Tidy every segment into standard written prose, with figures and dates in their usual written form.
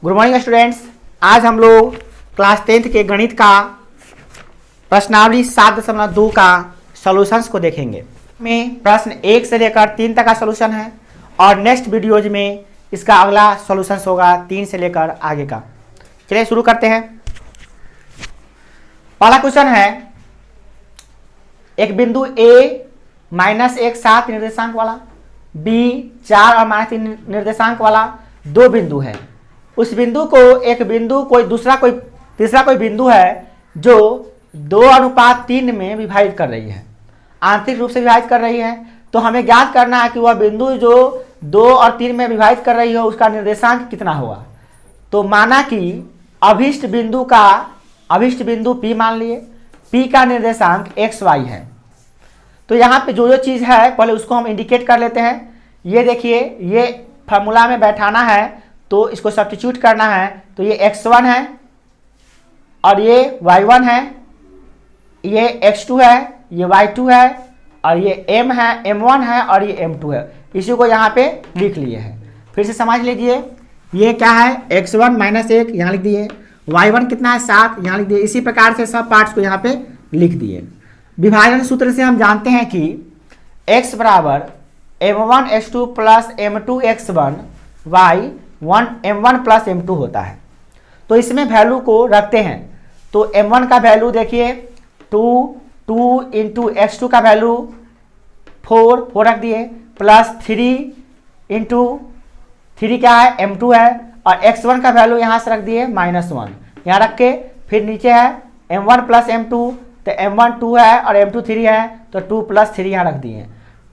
Good morning students. आज हम लोग क्लास 10th के गणित का प्रश्नावली 7.2 का सॉल्यूशंस को देखेंगे। में प्रश्न 1 से लेकर 3 तक का सॉल्यूशन है और नेक्स्ट वीडियोज में इसका अगला सॉल्यूशंस होगा 3 से लेकर आगे का। चलिए शुरू करते हैं। पहला क्वेश्चन है, एक बिंदु A -1 7 निर्देशांक वाला, B 4 और -3 निर्देशांक वाला दो बिंदु है। उस बिंदु को एक बिंदु कोई तीसरा कोई बिंदु है जो 2:3 में विभाजित कर रही है, आंतरिक रूप से विभाजित कर रही है। तो हमें ज्ञात करना है कि वह बिंदु जो 2 और 3 में विभाजित कर रही है उसका निर्देशांक कितना होगा। तो माना कि अभिष्ट बिंदु P मान लिए, P का निर्देशांक XY है। तो यहाँ पे जो चीज़ है पहले उसको हम इंडिकेट कर लेते हैं। ये देखिए, ये फार्मूला में बैठाना है तो इसको सब्स्टिट्यूट करना है। तो ये x1 है और ये y1 है, ये x2 है, ये y2 है और ये m है, m1 है और ये m2 है। इसी को यहाँ पे लिख लिए हैं। फिर से समझ लीजिए, ये क्या है x1 -1 यहाँ लिख दिए, y1 कितना है 7 यहाँ लिख दिए। इसी प्रकार से सब पार्ट्स को यहाँ पे लिख दिए। विभाजन सूत्र से हम जानते हैं कि x बराबर m1 x2 plus m2 x1 y 1 m1 plus m2 होता है। तो इसमें वैल्यू को रखते हैं। तो m1 का वैल्यू देखिए 2 इंटू x2 का वैल्यू 4 रख दिए, प्लस 3 इंटू 3 क्या है m2 है, और x1 का वैल्यू यहाँ से रख दिए -1 यहाँ रख के, फिर नीचे है m1 प्लस m2, तो m1 2 है और m2 3 है, तो 2 प्लस 3 यहाँ रख दिए।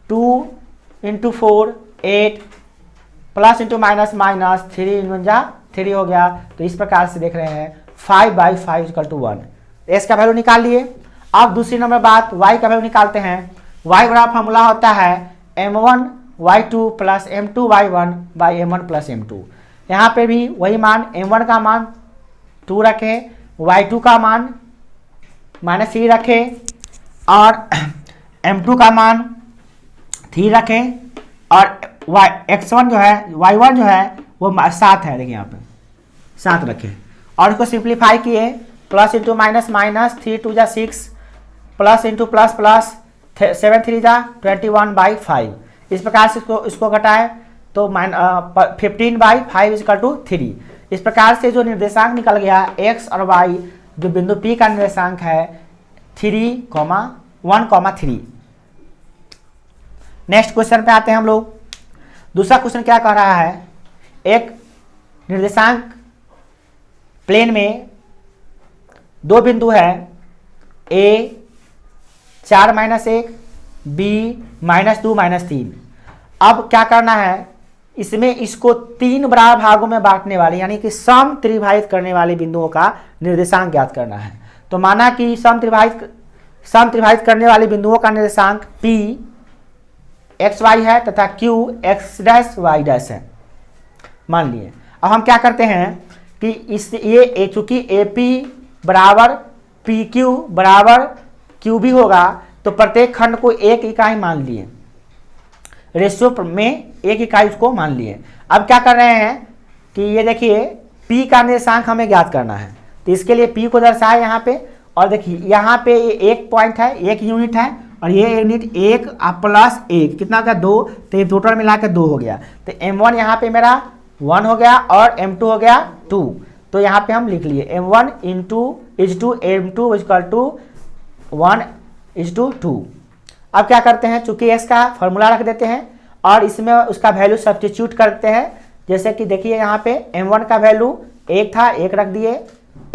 2 इंटू 4 8 प्लस इंटू माइनस 3 × 3 हो गया। तो इस प्रकार से देख रहे हैं 5/5 = 1। एस का वैल्यू निकाल लिए। अब दूसरी नंबर बात y का वैल्यू निकालते हैं। y बराबर फॉर्मूला होता है m1 y2 plus m2 y1 by m1 plus m2। यहाँ पे भी वही मान, m1 का मान 2 रखे, y2 का मान -3 रखे और m2 का मान 3 रखे, और x1 जो है y1 जो है वो 7 है, देखिए यहाँ पे 7 रखे और उसको सिंप्लीफाई किए। Plus into minus 3 2 × 6 plus into plus 7 3 × 21/5। इस प्रकार से इसको घटाए तो 15/5 = 3। इस प्रकार से जो निर्देशांक निकल गया x और y, जो बिंदु P का निर्देशांक है 3,1,3। नेक्स्ट क्वेश्चन पे आते हैं हम लोग। दूसरा क्वेश्चन क्या कह रहा है, एक निर्देशांक प्लेन में दो बिंदु है A 4 - 1, B -2 -3। अब क्या करना है, इसमें इसको 3 बराबर भागों में बांटने वाले यानी कि सम त्रिभाजित करने वाले बिंदुओं का निर्देशांक ज्ञात करना है। तो माना कि सम त्रिभाजित करने वाले बिंदुओं का निर्देशांक P XY है तथा Q X', है मान लिए। अब हम क्या करते हैं कि ये चूंकि AP बराबर PQ बराबर QB होगा, तो प्रत्येक खंड को एक इकाई मान लिए, रेशियो में एक इकाई उसको मान लिए। अब क्या कर रहे हैं कि ये देखिए P का निर्देशांक हमें ज्ञात करना है। तो इसके लिए P को दर्शाए यहाँ पे, और देखिए यहाँ पे एक पॉइंट है, एक यूनिट है, और ये यूनिट 1 प्लस 1 कितना हो गया 2, तो ये टोटल मिला के 2 हो गया। तो m1 यहाँ पे मेरा 1 हो गया और m2 हो गया 2। तो यहाँ पे हम लिख लिए m1 × m2 = 1:2। अब क्या करते हैं, चूंकि इसका फॉर्मूला रख देते हैं और इसमें उसका वैल्यू सब्स्टिट्यूट करते हैं। जैसे कि देखिए यहाँ पे m1 का वैल्यू 1 था, 1 रख दिए।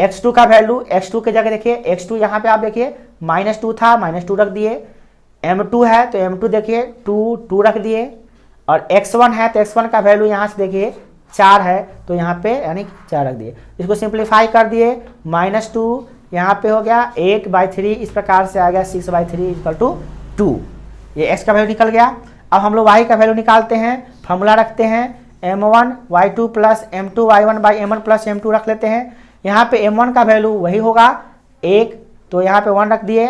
x2 का वैल्यू, x2 की जगह देखिए x2 यहाँ पे आप देखिए -2 था, -2 रख दिए। m2 है तो m2 देखिए 2 रख दिए, और x1 है तो x1 का वैल्यू यहाँ से देखिए 4 है, तो यहाँ पे यानी 4 रख दिए। इसको सिंप्लीफाई कर दिए, -2 यहाँ पे हो गया 8/3, इस प्रकार से आ गया 6/3 = 2। ये x का वैल्यू निकल गया। अब हम लोग y का वैल्यू निकालते हैं। फॉर्मूला रखते हैं m1 y2 plus m2 y1 by m1 plus m2 रख लेते हैं। यहाँ पे m1 का वैल्यू वही होगा 1, तो यहाँ पे 1 रख दिए।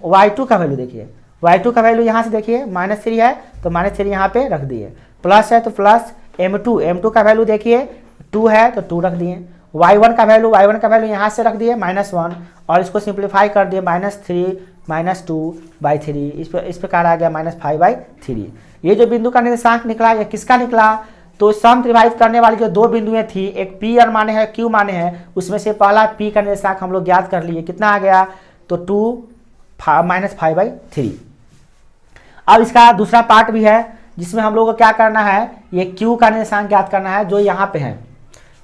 y2 का वैल्यू देखिए, y2 का वैल्यू यहाँ से देखिए -3 है, तो -3 यहाँ पे रख दिए। प्लस है तो प्लस m2 का वैल्यू देखिए 2 है तो 2 रख दिए। y1 का वैल्यू यहाँ से रख दिए -1 और इसको सिंप्लीफाई कर दिए -3 -2/3, इस प्रकार आ गया -5/3। ये जो बिंदु का निर्देशांक निकला ये किसका निकला? तो सम त्रिभाजित करने वाली जो दो बिंदुएं थी, एक P और माने हैं Q माने हैं, उसमें से पहला P का निर्देशांक हम लोग ज्ञात कर लिए, कितना आ गया? तो 2 -5/3। अब इसका दूसरा पार्ट भी है जिसमें हम लोग को क्या करना है, ये Q का निर्देशांक ज्ञात करना है जो यहाँ पे है।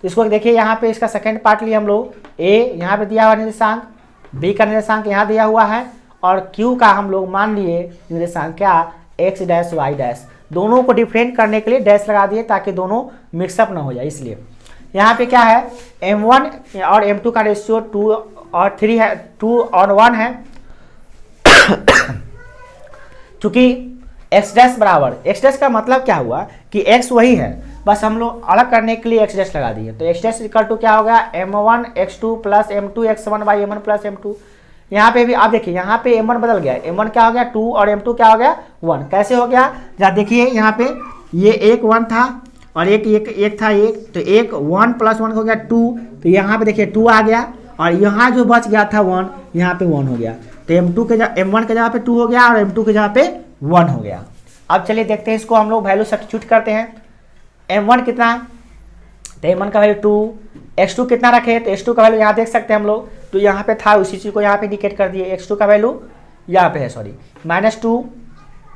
तो इसको देखिए, यहाँ पे इसका सेकंड पार्ट लिए हम लोग, A यहाँ पे दिया हुआ निर्देशांक, B का निर्देशांक यहाँ दिया हुआ है और Q का हम लोग मान लिए निर्देशांक क्या, x डैश y डैश। दोनों को डिफरेंट करने के लिए डैश लगा दिए ताकि दोनों मिक्सअप ना हो जाए, इसलिए यहाँ पे क्या है, m1 और m2 का रेशियो 2 और 3 है, 2 और 1 है। चूंकि x डैश बराबर, x डैश का मतलब क्या हुआ कि x वही है, बस हम लोग अलग करने के लिए x डैश लगा दिए। तो x डैश इक्वल टू क्या हो गया, m1 x2 plus m2 x1/m1 plus m2। यहाँ पे भी आप देखिए, यहाँ पे m1 बदल गया, m1 क्या हो गया 2 और m2 क्या हो गया 1। कैसे हो गया, जरा देखिए यहाँ पे ये एक 1 था और एक था एक, तो एक 1 + 1 हो गया 2, तो यहाँ पे देखिए 2 आ गया और यहाँ जो बच गया था 1, यहाँ पे 1 हो गया। तो m1 के जगह पे 2 हो गया और m2 के जगह पे 1 हो गया। अब चलिए देखते हैं इसको हम लोग वैल्यू सब्स्टिट्यूट करते हैं। m1 कितना, तो m1 का वैल्यू 2, x2 कितना रखे, तो x2 का वैल्यू यहाँ देख सकते हैं हम लोग, तो यहाँ पे था उसी चीज़ को यहाँ पे इंडिकेट कर दिए, x2 का वैल्यू यहाँ पे है, सॉरी -2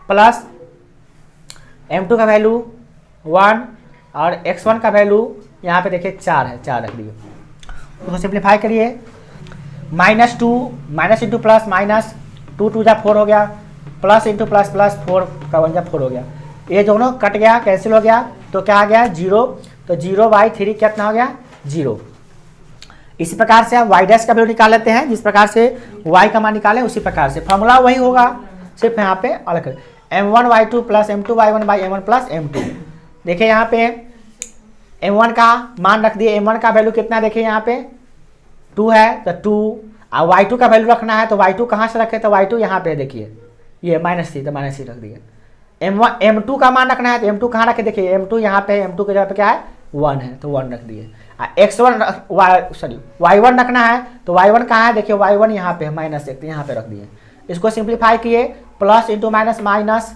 प्लस m2 का वैल्यू 1 और x1 का वैल्यू यहाँ पे देखिए 4 है, 4 रख दिए। उसको सिंप्लीफाई करिए, -2 इंटू प्लस -2 2 जा 4 हो गया, प्लस इंटू प्लस प्लस 4 का 1 जा 4 हो गया, ये दोनों कट गया, कैंसिल हो गया, तो क्या आ गया 0। तो 0/3 कितना हो गया 0। इसी प्रकार से हम y डैश का वैल्यू निकाल लेते हैं, जिस प्रकार से y का मान निकाले उसी प्रकार से फॉर्मूला वही होगा, सिर्फ यहाँ पे अलग कर m1 y2 plus m2 y1/m1 plus m2। देखिए यहाँ पे m1 का मान रख दिए, m1 का वैल्यू कितना देखिए यहाँ पे 2 है तो 2, और y2 का वैल्यू रखना है तो y2 कहाँ से रखे, तो y2 यहाँ पे देखिए ये -3, तो -3 रख दिए। m2 का मान रखना है तो m2 कहाँ रखे, देखिए m2 यहाँ पे, m2 के जगह पे क्या है 1 है तो 1 रख दिए। y1 रखना है तो y1 कहाँ है, देखिए y1 यहाँ पे -1 यहाँ पे रख दिए। इसको सिंप्लीफाई किए, प्लस इंटू माइनस माइनस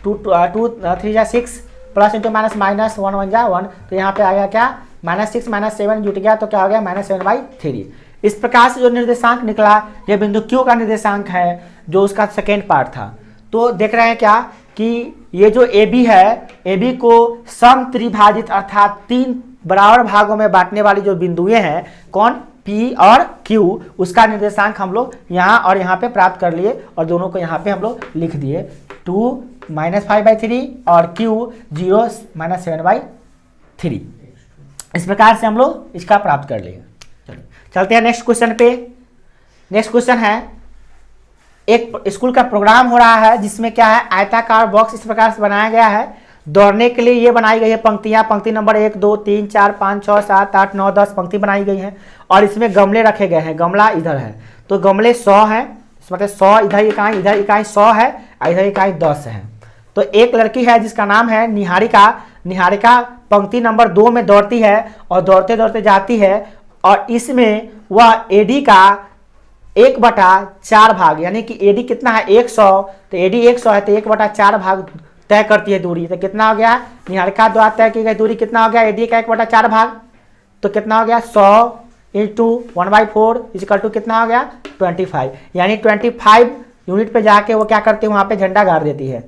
2 3 जा 6 प्लस इंटू माइनस माइनस 1 1 जा 1, तो यहाँ पे आ गया क्या -6 -7 जुट गया तो क्या हो गया -7/3। इस प्रकार से जो निर्देशांक निकला ये बिंदु Q का निर्देशांक है जो उसका सेकेंड पार्ट था। तो देख रहे हैं क्या कि ये जो AB है, AB को सम त्रिभाजित अर्थात 3 बराबर भागों में बांटने वाली जो बिंदुएं हैं, कौन P और Q, उसका निर्देशांक हम लोग यहाँ और यहाँ पे प्राप्त कर लिए और दोनों को यहाँ पे हम लोग लिख दिए 2 -5/3 और Q 0 -7/3। इस प्रकार से हम लोग इसका प्राप्त कर लिए। चलते हैं नेक्स्ट क्वेश्चन पे। नेक्स्ट क्वेश्चन है, एक स्कूल का प्रोग्राम हो रहा है जिसमें क्या है, आयताकार बॉक्स इस प्रकार से बनाया गया है। दौड़ने के लिए ये बनाई गई है पंक्तियां, पंक्ति नंबर 1 2 3 4 5 6 7 8 9 10 पंक्ति बनाई गई है और इसमें गमले रखे गए हैं। गमला इधर है तो गमले 100 है, मतलब 100 इधर इकाई 100 है, इधर इकाई 10 है। तो एक लड़की है जिसका नाम है निहारिका। निहारिका पंक्ति नंबर 2 में दौड़ती है और दौड़ते दौड़ते जाती है और इसमें वह एडी का 1/4 भाग, यानी कि एडी कितना है 100, तो एडी 100 है तो 1/4 भाग तय करती है दूरी। तो कितना हो गया, निहारिका द्वारा तय की गई दूरी कितना हो गया, एडी का 1/4 भाग, तो कितना हो गया 100 × 1/4 = कितना हो गया 25, यानी 25 यूनिट पे जाके वो क्या करती है, वहाँ पे झंडा गाड़ देती है।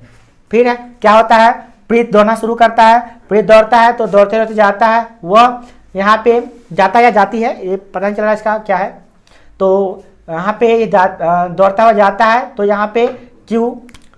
फिर क्या होता है, प्रीत दौड़ना शुरू करता है। प्रीत दौड़ता है तो दौड़ते दौड़ते जाता है, वह यहाँ पे जाता या जाती है ये पता नहीं चल रहा इसका क्या है, तो यहाँ पे ये दौड़ता हुआ जाता है तो यहाँ पे Q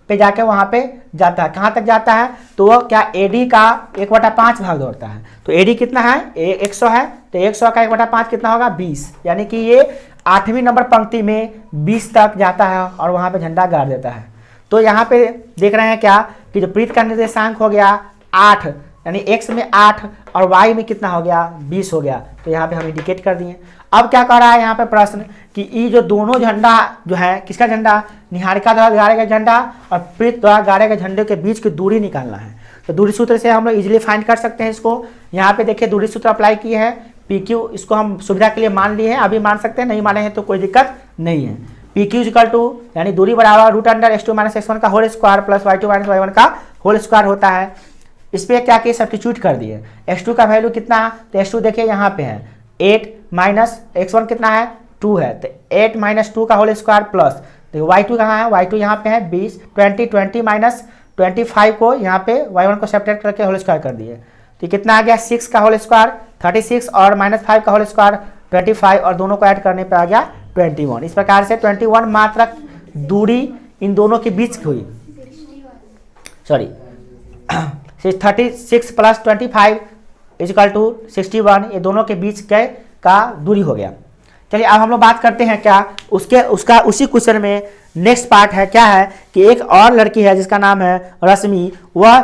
पे जाके वहाँ पे जाता है। कहाँ तक जाता है, तो वह क्या एडी का 1/5 भाग दौड़ता है। तो एडी कितना है 100 है तो 100 का 1/5 कितना होगा 20, यानी कि ये 8वीं नंबर पंक्ति में 20 तक जाता है और वहाँ पे झंडा गाड़ देता है। तो यहाँ पे देख रहे हैं क्या कि जो प्रीत का निर्देशांक हो गया 8, यानी x में 8 और y में कितना हो गया 20 हो गया, तो यहाँ पे हम इंडिकेट कर दिए। अब क्या कर रहा है यहाँ पे प्रश्न कि ये जो दोनों झंडा जो है, किसका झंडा, निहारिका द्वारा गाड़े गए झंडा और प्रीत द्वारा गाड़े गए झंडे के बीच की दूरी निकालना है। तो दूरी सूत्र से हम लोग इजीली फाइंड कर सकते हैं इसको। यहाँ पे देखिए दूरी सूत्र अप्लाई किए हैं, पी क्यू इसको हम सुविधा के लिए मान लिए हैं, अभी मान सकते हैं, नहीं माने हैं तो कोई दिक्कत नहीं है। पी क्यू इक्वल टू यानी दूरी बराबर root under x2 minus x1 का whole square plus y2 minus y1 का होल स्क्वायर होता है। इस पर क्या किए, सब्स्टिट्यूट कर दिए। x2 का वैल्यू कितना, तो x2 देखिए यहाँ पे है 8 माइनस x1 कितना है 2 है, तो 8 माइनस 2 का होल स्क्वायर प्लस, तो y2 कहाँ है, y2 यहाँ पे है 20 20 माइनस 25 को यहाँ पे y1 को सेपरेट करके होल स्क्वायर कर दिए, तो कितना आ गया 6 का होल स्क्वायर 36 और माइनस 5 का होल स्क्वायर 25 और दोनों को ऐड करने पे आ गया 21। इस प्रकार से 21 मात्रक दूरी इन दोनों के बीच की हुई, सॉरी 36 प्लस 25 इजिकल टू 61, ये दोनों के बीच के का दूरी हो गया। चलिए अब हम लोग बात करते हैं क्या उसका उसी क्वेश्चन में नेक्स्ट पार्ट है, क्या है कि एक और लड़की है जिसका नाम है रश्मि, वह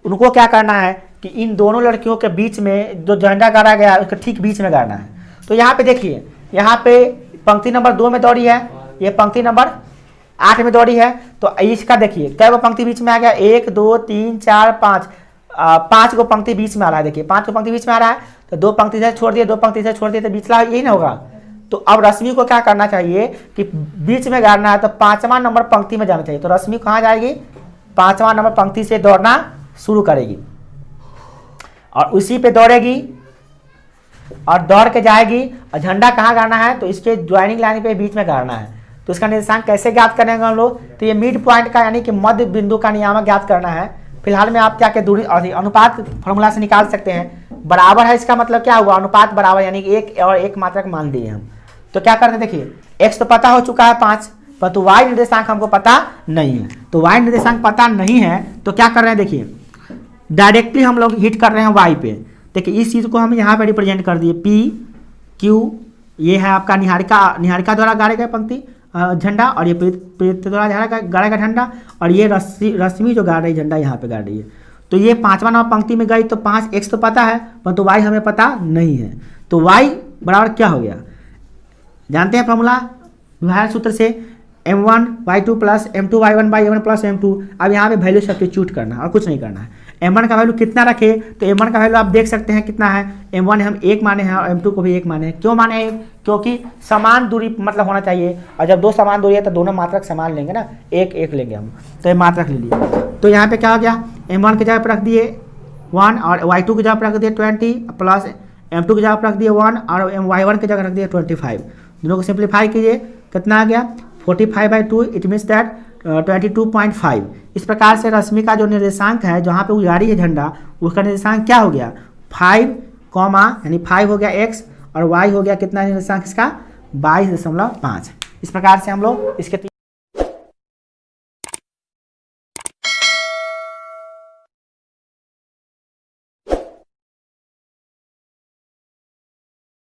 उनको क्या करना है कि इन दोनों लड़कियों के बीच में जो झंडा गाड़ा गया है उसके ठीक बीच में गाड़ना है। तो यहाँ पे देखिए, यहाँ पे पंक्ति नंबर 2 में दौड़ी है, ये पंक्ति नंबर 8 में दौड़ी है, तो इसका देखिए कै वो पंक्ति बीच में आ गया, 1 2 3 4 5 5 को पंक्ति बीच में आ रहा है। देखिए 5 को पंक्ति बीच में आ रहा है, तो 2 पंक्ति से छोड़ दिए, 2 पंक्ति से छोड़ दिए, तो बीचला यही ना होगा। तो अब रश्मि को क्या करना चाहिए कि बीच में गाड़ना है, तो 5वां नंबर पंक्ति में जाना चाहिए। तो रश्मि कहाँ जाएगी, 5वां नंबर पंक्ति से दौड़ना शुरू करेगी और उसी पे दौड़ेगी और दौड़ के जाएगी। और झंडा कहाँ गाड़ना है, तो इसके ज्वाइनिंग लाइन पे बीच में गाड़ना है। तो इसका निर्देशांक कैसे ज्ञात करेंगे हम लोग, तो ये मिड पॉइंट का यानी कि मध्य बिंदु का नियामक ज्ञात करना है। फिलहाल में आप क्या के दूरी अनुपात फॉर्मूला से निकाल सकते हैं, बराबर है इसका मतलब क्या हुआ, अनुपात बराबर यानी कि 1 और 1 मात्रक मान दिए हम। तो क्या करते हैं, देखिए x तो पता हो चुका है 5, परंतु y निर्देशांक हमको पता नहीं है। तो y निर्देशांक पता नहीं है तो क्या कर रहे हैं, देखिए डायरेक्टली हम लोग हिट कर रहे हैं y पे। देखिए इस चीज़ को हम यहाँ पे रिप्रेजेंट कर दिए, p q, ये है आपका निहारिका द्वारा गाड़े गए पंक्ति झंडा, और ये प्रीत द्वारा गाड़ा गया झंडा, और ये रश्मि जो गाड़ रही झंडा यहाँ पे गाड़ रही है। तो ये 5वां नंबर पंक्ति में गई, तो 5x तो पता है परंतु y हमें पता नहीं है। तो y बराबर क्या हो गया, जानते हैं फॉर्मूला विभाजन सूत्र से, m1 y2 plus m2 y1 by m1 plus m2। अब यहाँ पे वैल्यू सब्स्टिट्यूट करना है और कुछ नहीं करना है। m1 का वैल्यू कितना रखे, तो m1 का वैल्यू आप देख सकते हैं कितना है, m1 हम 1 माने हैं और m2 को भी 1 माने हैं। क्यों माने हैं, क्योंकि समान दूरी मतलब होना चाहिए, और जब 2 समान दूरी है तो दोनों मात्रक समान लेंगे ना, 1 1 लेंगे हम, तो ये मात्रक ले लिए। तो यहाँ पे क्या हो गया, m1 की जगह पर रख दिए 1 और y2 की जगह पर रख दिए 20 प्लस m2 की जगह पर रख दिए 1 और y1 की जगह रख दिए 25। दोनों को सिंप्लीफाई कीजिए, कितना आ गया 45/2, इट मीन्स दैट 22.5। इस प्रकार से रश्मि का जो निर्देशांक है जहाँ पे उजाड़ी है झंडा, उसका निर्देशांक क्या हो गया 5, यानी 5 हो गया x और y हो गया कितना निर्देशांक इसका 22.5। इस प्रकार से हम लोग इसके